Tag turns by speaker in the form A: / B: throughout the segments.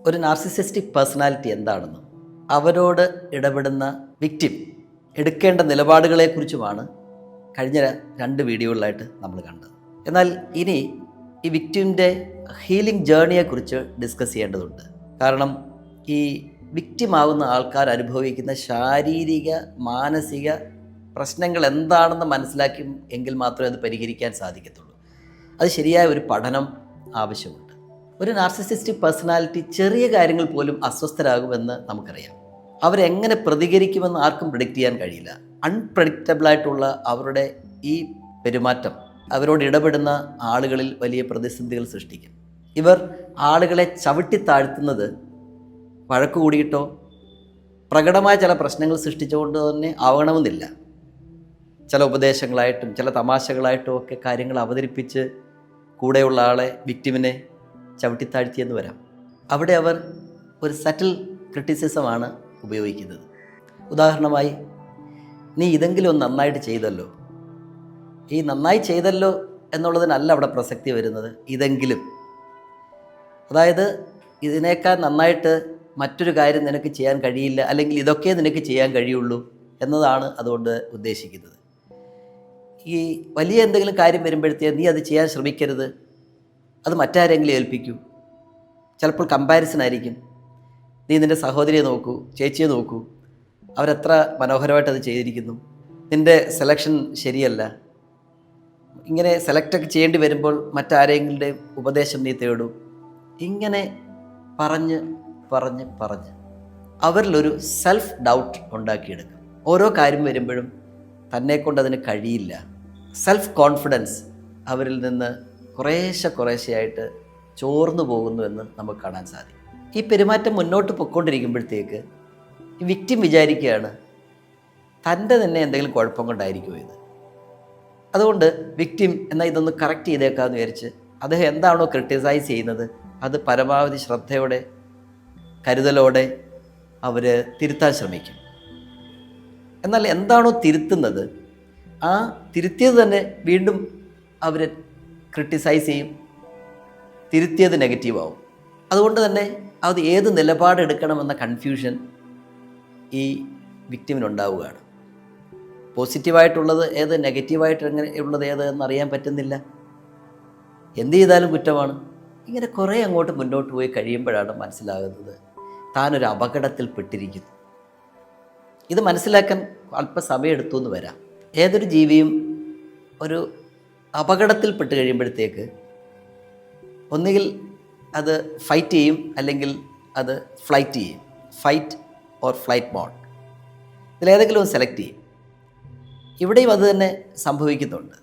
A: ഒരു narcissistic personality എന്താണെന്നും അവരോട് ഇടപെടുന്ന വിക്ടിം എടുക്കേണ്ട നിലപാടുകളെക്കുറിച്ചുമാണ് കഴിഞ്ഞ 2 വീഡിയോകളിലായിട്ട് നമ്മൾ കണ്ടത്. എന്നാൽ ഇനി ഈ വിക്ടിമിൻ്റെ ഹീലിംഗ് ജേർണിയെക്കുറിച്ച് ഡിസ്കസ് ചെയ്യേണ്ടതുണ്ട്. കാരണം ഈ വിക്ടിമാകുന്ന ആൾക്കാർ അനുഭവിക്കുന്ന ശാരീരിക മാനസിക പ്രശ്നങ്ങൾ എന്താണെന്ന് മനസ്സിലാക്കി എങ്കിൽ മാത്രമേ അത് പരിഹരിക്കാൻ സാധിക്കത്തുള്ളൂ. അത് ശരിയായ ഒരു പഠനം ആവശ്യമുണ്ട്. ഒരു നാർസിസിസ്റ്റിക് പേഴ്സണാലിറ്റി ചെറിയ കാര്യങ്ങൾ പോലും അസ്വസ്ഥരാകുമെന്ന് നമുക്കറിയാം. അവരെങ്ങനെ പ്രതികരിക്കുമെന്ന് ആർക്കും പ്രെഡിക്റ്റ് ചെയ്യാൻ കഴിയില്ല. അൺപ്രഡിക്റ്റബിളായിട്ടുള്ള അവരുടെ ഈ പെരുമാറ്റം അവരോട് ഇടപെടുന്ന ആളുകളിൽ വലിയ പ്രതിസന്ധികൾ സൃഷ്ടിക്കും. ഇവർ ആളുകളെ ചവിട്ടിത്താഴ്ത്തുന്നത് വഴക്ക് കൂടിയിട്ടോ പ്രകടമായ ചില പ്രശ്നങ്ങൾ സൃഷ്ടിച്ചുകൊണ്ട് തന്നെ ആവണമെന്നില്ല. ചില ഉപദേശങ്ങളായിട്ടും ചില തമാശകളായിട്ടും ഒക്കെ കാര്യങ്ങൾ അവതരിപ്പിച്ച് കൂടെയുള്ള ആളെ വിക്ടിമിനെ ചവിട്ടിത്താഴ്ത്തിയെന്ന് വരാം. അവിടെ അവർ ഒരു സറ്റിൽ ക്രിറ്റിസിസമാണ് ഉപയോഗിക്കുന്നത്. ഉദാഹരണമായി, നീ ഇതെങ്കിലും ഒന്ന് നന്നായിട്ട് ചെയ്തല്ലോ. ഈ നന്നായി ചെയ്തല്ലോ എന്നുള്ളതിനല്ല അവിടെ പ്രസക്തി വരുന്നത്. ഇതെങ്കിലും, അതായത് ഇതിനേക്കാൾ നന്നായിട്ട് മറ്റൊരു കാര്യം നിനക്ക് ചെയ്യാൻ കഴിയില്ല, അല്ലെങ്കിൽ ഇതൊക്കെ നിനക്ക് ചെയ്യാൻ കഴിയുള്ളൂ എന്നതാണ് അതുകൊണ്ട് ഉദ്ദേശിക്കുന്നത്. ഈ വലിയ എന്തെങ്കിലും കാര്യം വരുമ്പോഴത്തേക്ക് നീ അത് ചെയ്യാൻ ശ്രമിക്കരുത്, അത് മറ്റാരെങ്കിലും ഏൽപ്പിക്കൂ. ചിലപ്പോൾ കമ്പാരിസൺ ആയിരിക്കും. നീ നിൻ്റെ സഹോദരിയെ നോക്കൂ, ചേച്ചിയെ നോക്കൂ, അവരെത്ര മനോഹരമായിട്ടത് ചെയ്തിരിക്കുന്നു, നിൻ്റെ സെലക്ഷൻ ശരിയല്ല. ഇങ്ങനെ സെലക്റ്റൊക്കെ ചെയ്യേണ്ടി വരുമ്പോൾ മറ്റാരെങ്കിലും ഉപദേശം നീ തേടൂ. ഇങ്ങനെ പറഞ്ഞ് പറഞ്ഞ് പറഞ്ഞ് അവരിലൊരു സെൽഫ് ഡൗട്ട് ഉണ്ടാക്കിയെടുക്കും. ഓരോ കാര്യം വരുമ്പോഴും തന്നെക്കൊണ്ട് അതിന് കഴിയില്ല. സെൽഫ് കോൺഫിഡൻസ് അവരിൽ നിന്ന് കുറേശ്ശെയായിട്ട് ചോർന്നു പോകുന്നു എന്ന് നമുക്ക് കാണാൻ സാധിക്കും. ഈ പെരുമാറ്റം മുന്നോട്ട് പൊയ്ക്കൊണ്ടിരിക്കുമ്പോഴത്തേക്ക് ഈ വിക്ടിം വിചാരിക്കുകയാണ് തൻ്റെ തന്നെ എന്തെങ്കിലും കുഴപ്പം കൊണ്ടായിരിക്കുമോ ഇത്. അതുകൊണ്ട് വിക്ടിം എന്നാൽ ഇതൊന്ന് കറക്റ്റ് ചെയ്തേക്കാമെന്ന് വിചാരിച്ച് അദ്ദേഹം എന്താണോ ക്രിട്ടിസൈസ് ചെയ്യുന്നത് അത് പരമാവധി ശ്രദ്ധയോടെ കരുതലോടെ അവർ തിരുത്താൻ ശ്രമിക്കും. എന്നാൽ എന്താണോ തിരുത്തുന്നത് ആ തിരുത്തിയത് തന്നെ വീണ്ടും അവർ ക്രിട്ടിസൈസ് ചെയ്യും, തിരുത്തിയത് നെഗറ്റീവാകും. അതുകൊണ്ട് തന്നെ അത് ഏത് നിലപാടെടുക്കണമെന്ന കൺഫ്യൂഷൻ ഈ വിക്ടിമിനുണ്ടാവുകയാണ്. പോസിറ്റീവായിട്ടുള്ളത് ഏത്, നെഗറ്റീവായിട്ട് എങ്ങനെ ഉള്ളത് ഏത് എന്നറിയാൻ പറ്റുന്നില്ല. എന്ത് ചെയ്താലും കുറ്റമാണ്. ഇങ്ങനെ കുറേ അങ്ങോട്ട് മുന്നോട്ട് പോയി കഴിയുമ്പോഴാണ് മനസ്സിലാകുന്നത് താനൊരു അപകടത്തിൽ പെട്ടിരിക്കുന്നു. ഇത് മനസ്സിലാക്കാൻ അല്പസമയം എടുത്തു എന്ന് വരാം. ഏതൊരു ജീവിയും ഒരു അപകടത്തിൽ പെട്ട് കഴിയുമ്പോഴത്തേക്ക് ഒന്നുകിൽ അത് ഫൈറ്റ് ചെയ്യും, അല്ലെങ്കിൽ അത് ഫ്ലൈറ്റ് ചെയ്യും. ഫൈറ്റ് ഓർ ഫ്ലൈറ്റ് മോഡ്, ഇതിലേതെങ്കിലും സെലക്ട് ചെയ്യും. ഇവിടെയും അത് തന്നെ സംഭവിക്കുന്നുണ്ട്.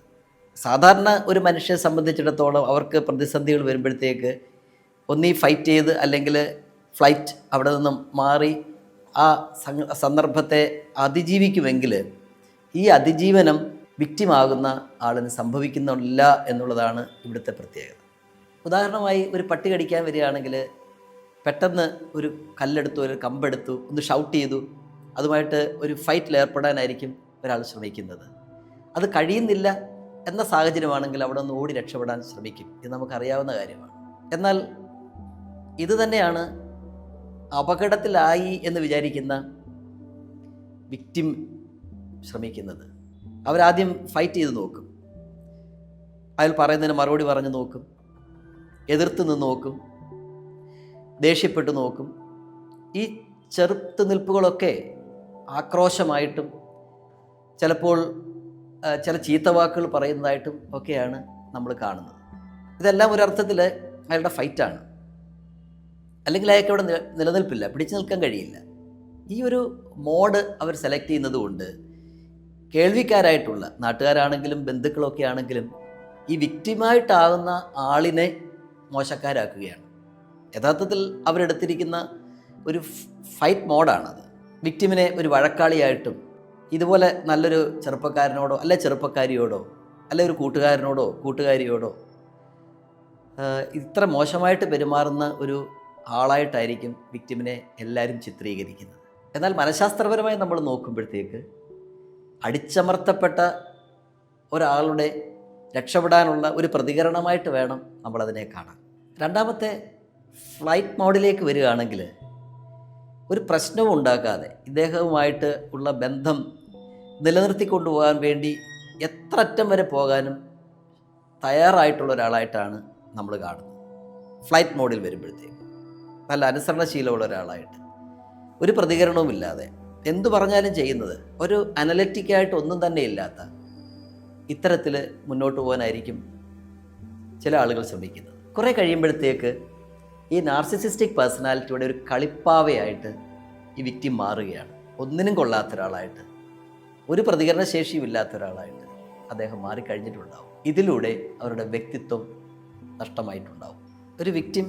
A: സാധാരണ ഒരു മനുഷ്യനെ സംബന്ധിച്ചിടത്തോളം അവർക്ക് പ്രതിസന്ധികൾ വരുമ്പോഴത്തേക്ക് ഒന്നീ ഫൈറ്റ് ചെയ്ത് അല്ലെങ്കിൽ ഫ്ലൈറ്റ് അവിടെ നിന്നും മാറി ആ സന്ദർഭത്തെ അതിജീവിക്കുമെങ്കിൽ ഈ അതിജീവനം വിക്ടിമാകുന്ന ആളിന് സംഭവിക്കുന്നില്ല എന്നുള്ളതാണ് ഇവിടുത്തെ പ്രത്യേകത. ഉദാഹരണമായി, ഒരു പട്ടി കടിക്കാൻ വരികയാണെങ്കിൽ പെട്ടെന്ന് ഒരു കല്ലെടുത്തു, ഒരു കമ്പെടുത്തു, ഒന്ന് ഷൗട്ട് ചെയ്തു, അതുമായിട്ട് ഒരു ഫൈറ്റിൽ ഏർപ്പെടാനായിരിക്കും ഒരാൾ ശ്രമിക്കുന്നത്. അത് കഴിയുന്നില്ല എന്ന സാഹചര്യമാണെങ്കിൽ അവിടെ ഒന്ന് ഓടി രക്ഷപ്പെടാൻ ശ്രമിക്കും. ഇത് നമുക്കറിയാവുന്ന കാര്യമാണ്. എന്നാൽ ഇത് തന്നെയാണ് അപകടത്തിലായി എന്ന് വിചാരിക്കുന്ന വിക്ടിം ശ്രമിക്കുന്നത്. അവരാദ്യം ഫൈറ്റ് ചെയ്ത് നോക്കും, അയാൾ പറയുന്നതിന് മറുപടി പറഞ്ഞ് നോക്കും, എതിർത്ത് നിന്ന് നോക്കും, ദേഷ്യപ്പെട്ട് നോക്കും. ഈ ചെറുത്ത് നിൽപ്പുകളൊക്കെ ആക്രോശമായിട്ടും ചിലപ്പോൾ ചില ചീത്തവാക്കുകൾ പറയുന്നതായിട്ടും ഒക്കെയാണ് നമ്മൾ കാണുന്നത്. ഇതെല്ലാം ഒരർത്ഥത്തിൽ അയാളുടെ ഫൈറ്റാണ്, അല്ലെങ്കിൽ അയാൾക്ക് അവിടെ നിലനിൽപ്പില്ല, പിടിച്ചു നിൽക്കാൻ കഴിയില്ല. ഈ ഒരു മോഡ് അവർ സെലക്ട് ചെയ്യുന്നത് കൊണ്ട് കേൾവിക്കാരായിട്ടുള്ള നാട്ടുകാരാണെങ്കിലും ബന്ധുക്കളൊക്കെ ആണെങ്കിലും ഈ വിക്ടിമായിട്ടാകുന്ന ആളിനെ മോശക്കാരാക്കുകയാണ്. യഥാർത്ഥത്തിൽ അവരെടുത്തിരിക്കുന്ന ഒരു ഫൈറ്റ് മോഡാണത്. വിക്ടിമിനെ ഒരു വഴക്കാളിയായിട്ടും ഇതുപോലെ നല്ലൊരു ചെറുപ്പക്കാരനോടോ അല്ലെ ചെറുപ്പക്കാരിയോടോ അല്ലെ ഒരു കൂട്ടുകാരനോടോ കൂട്ടുകാരിയോടോ ഇത്ര മോശമായിട്ട് പെരുമാറുന്ന ഒരു ആളായിട്ടായിരിക്കും വിക്ടിമിനെ എല്ലാവരും ചിത്രീകരിക്കുന്നത്. എന്നാൽ മനഃശാസ്ത്രപരമായി നമ്മൾ നോക്കുമ്പോഴത്തേക്ക് അടിച്ചമർത്തപ്പെട്ട ഒരാളുടെ രക്ഷപ്പെടാനുള്ള ഒരു പ്രതികരണമായിട്ട് വേണം നമ്മളതിനെ കാണാൻ. രണ്ടാമത്തെ ഫ്ലൈറ്റ് മോഡിലേക്ക് വരികയാണെങ്കിൽ ഒരു പ്രശ്നവും ഉണ്ടാക്കാതെ ഇദ്ദേഹവുമായിട്ട് ഉള്ള ബന്ധം നിലനിർത്തിക്കൊണ്ടുപോകാൻ വേണ്ടി എത്ര അറ്റം വരെ പോകാനും തയ്യാറായിട്ടുള്ള ഒരാളായിട്ടാണ് നമ്മൾ കാണുന്നത്. ഫ്ലൈറ്റ് മോഡിൽ വരുമ്പോഴത്തേക്ക് നല്ല അനുസരണശീലമുള്ള ഒരാളായിട്ട് ഒരു പ്രതികരണവുമില്ലാതെ എന്തു പറഞ്ഞാലും ചെയ്യുന്നത്, ഒരു അനലറ്റിക്കായിട്ട് ഒന്നും തന്നെ ഇല്ലാത്ത ഇത്തരത്തിൽ മുന്നോട്ട് പോകാനായിരിക്കും ചില ആളുകൾ ശ്രമിക്കുന്നത്. കുറേ കഴിയുമ്പോഴത്തേക്ക് ഈ നാർസിസിസ്റ്റിക് പേഴ്സണാലിറ്റിയുടെ ഒരു കളിപ്പാവയായിട്ട് ഈ വിക്ടിം മാറുകയാണ്. ഒന്നിനും കൊള്ളാത്ത ഒരാളായിട്ട്, ഒരു പ്രതികരണശേഷിയും ഇല്ലാത്ത ഒരാളായിട്ട് അദ്ദേഹം മാറിക്കഴിഞ്ഞിട്ടുണ്ടാവും. ഇതിലൂടെ അവരുടെ വ്യക്തിത്വം നഷ്ടമായിട്ടുണ്ടാവും. ഒരു വിക്ടിം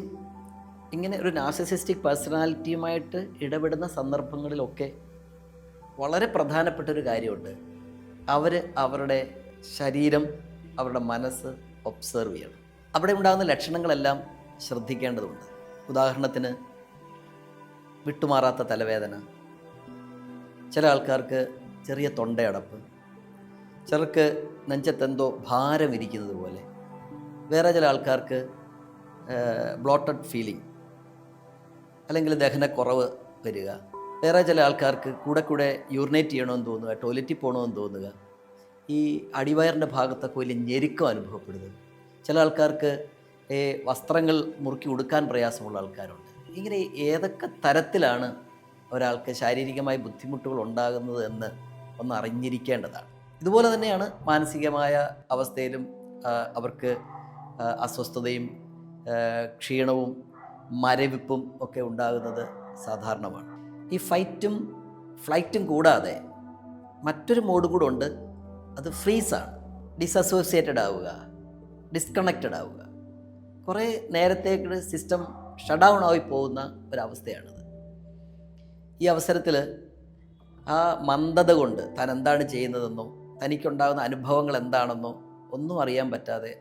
A: ഇങ്ങനെ ഒരു നാർസിസിസ്റ്റിക് പേഴ്സണാലിറ്റിയുമായിട്ട് ഇടപെടുന്ന സന്ദർഭങ്ങളിലൊക്കെ വളരെ പ്രധാനപ്പെട്ട ഒരു കാര്യമുണ്ട്. അവരുടെ ശരീരം, അവരുടെ മനസ്സ് ഒബ്സർവ് ചെയ്യണം. അവിടെ ഉണ്ടാകുന്ന ലക്ഷണങ്ങളെല്ലാം ശ്രദ്ധിക്കേണ്ടതുണ്ട്. ഉദാഹരണത്തിന് വിട്ടുമാറാത്ത തലവേദന, ചില ആൾക്കാർക്ക് ചെറിയ തൊണ്ടയടപ്പ്, ചിലർക്ക് നെഞ്ചത്തെന്തോ ഭാരം ഇരിക്കുന്നത് പോലെ, വേറെ ചില ആൾക്കാർക്ക് ബ്ലോട്ടഡ് ഫീലിംഗ് അല്ലെങ്കിൽ ദഹനക്കുറവ് വരിക, വേറെ ചില ആൾക്കാർക്ക് കൂടെ യൂറിനേറ്റ് ചെയ്യണമെന്ന് തോന്നുക, ടോയ്ലറ്റിൽ പോകണമെന്ന് തോന്നുക, ഈ അടിവയറിൻ്റെ ഭാഗത്തൊക്കെ വലിയ ഞെരുക്കം അനുഭവപ്പെടുക, ചില ആൾക്കാർക്ക് വസ്ത്രങ്ങൾ മുറുക്കി ഉടുക്കാൻ പ്രയാസമുള്ള ആൾക്കാരുണ്ട്. ഇങ്ങനെ ഏതൊക്കെ തരത്തിലാണ് ഒരാൾക്ക് ശാരീരികമായി ബുദ്ധിമുട്ടുകൾ ഉണ്ടാകുന്നത് എന്ന് ഒന്ന് അറിഞ്ഞിരിക്കേണ്ടതാണ്. ഇതുപോലെ തന്നെയാണ് മാനസികമായ അവസ്ഥയിലും അവർക്ക് അസ്വസ്ഥതയും ക്ഷീണവും മരവിപ്പും ഒക്കെ ഉണ്ടാകുന്നത് സാധാരണമാണ്. ഈ ഫൈറ്റും ഫ്ലൈറ്റും കൂടാതെ മറ്റൊരു മോഡ് കൂടെ ഉണ്ട്. അത് ഫ്രീസാണ്. ഡിസസോസിയേറ്റഡ് ആവുക, ഡിസ്കണക്റ്റഡ് ആവുക, കുറേ നേരത്തേക്ക് സിസ്റ്റം ഷട്ട് ഡൗൺ ആയി പോകുന്ന ഒരവസ്ഥയാണിത്. ഈ അവസരത്തിൽ ആ മന്ദത കൊണ്ട് താൻ എന്താണ് ചെയ്യുന്നതെന്നോ തനിക്കുണ്ടാകുന്ന അനുഭവങ്ങൾ എന്താണെന്നോ ഒന്നും അറിയാൻ പറ്റാതെ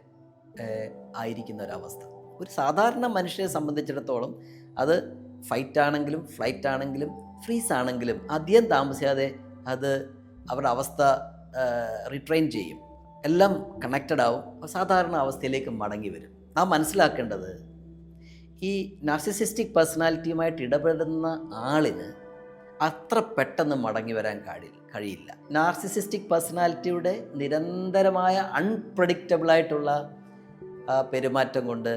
A: ആയിരിക്കുന്ന ഒരവസ്ഥ. ഒരു സാധാരണ മനുഷ്യരെ സംബന്ധിച്ചിടത്തോളം അത് ഫൈറ്റാണെങ്കിലും ഫ്ലൈറ്റ് ഫ്രീസ് ആണെങ്കിലും അധികം താമസിയാതെ അത് അവരുടെ അവസ്ഥ റിട്രെയിൻ ചെയ്യും, എല്ലാം കണക്റ്റഡ് ആവും, സാധാരണ അവസ്ഥയിലേക്ക് മടങ്ങി വരും. നാം മനസ്സിലാക്കേണ്ടത് ഈ നാർസിസിസ്റ്റിക് പേഴ്സണാലിറ്റിയുമായിട്ട് ഇടപെടുന്ന ആളിന് അത്ര പെട്ടെന്ന് മടങ്ങി വരാൻ കഴിയില്ല. നാർസിസിസ്റ്റിക് പേഴ്സണാലിറ്റിയുടെ നിരന്തരമായ അൺപ്രഡിക്റ്റബിളായിട്ടുള്ള പെരുമാറ്റം കൊണ്ട്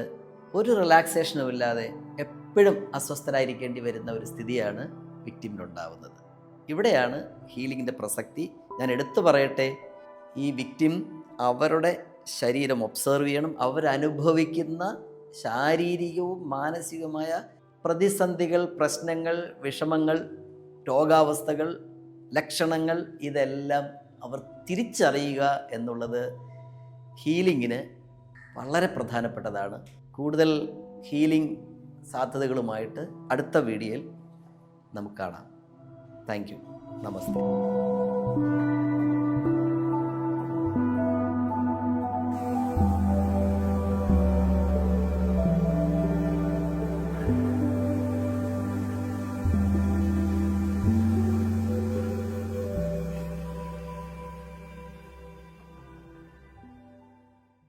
A: ഒരു റിലാക്സേഷനും ഇല്ലാതെ എപ്പോഴും അസ്വസ്ഥരായിരിക്കേണ്ടി വരുന്ന ഒരു സ്ഥിതിയാണ് വിക്ടിമിനുണ്ടാവുന്നത്. ഇവിടെയാണ് ഹീലിങ്ങിൻ്റെ പ്രസക്തി. ഞാൻ എടുത്തു പറയട്ടെ, ഈ വിക്ടിം അവരുടെ ശരീരം ഒബ്സർവ് ചെയ്യണം. അവരനുഭവിക്കുന്ന ശാരീരികവും മാനസികവുമായ പ്രതിസന്ധികൾ, പ്രശ്നങ്ങൾ, വിഷമങ്ങൾ, രോഗാവസ്ഥകൾ, ലക്ഷണങ്ങൾ, ഇതെല്ലാം അവർ തിരിച്ചറിയുക എന്നുള്ളത് ഹീലിങ്ങിന് വളരെ പ്രധാനപ്പെട്ടതാണ്. കൂടുതൽ ഹീലിംഗ് സാധ്യതകളുമായിട്ട് അടുത്ത വീഡിയോയിൽ നമുക്ക് കാണാം. Thank you. നമസ്തേ.